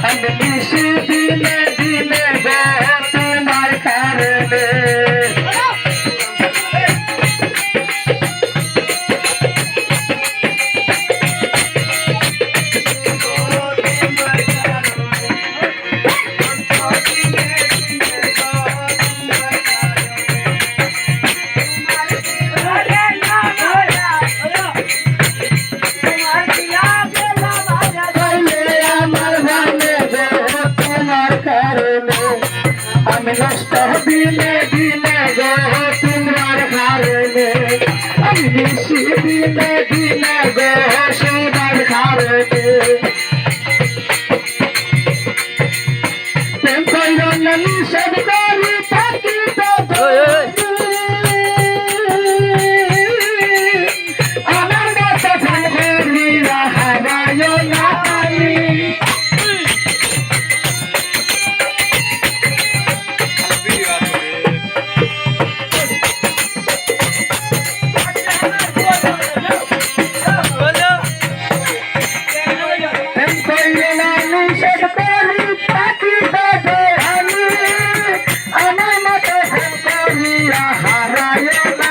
আমি নিশি দিনে দিনে গো তোমার কারণে আমি নষ্ট দিনে দিনে গো তোমার কারণে আমি নিশি দিনে দিনে গো তোমার কারণে প্রেম কইরো না নিষেধ করি থাকি তো আমার মতো করিয়া হারায় না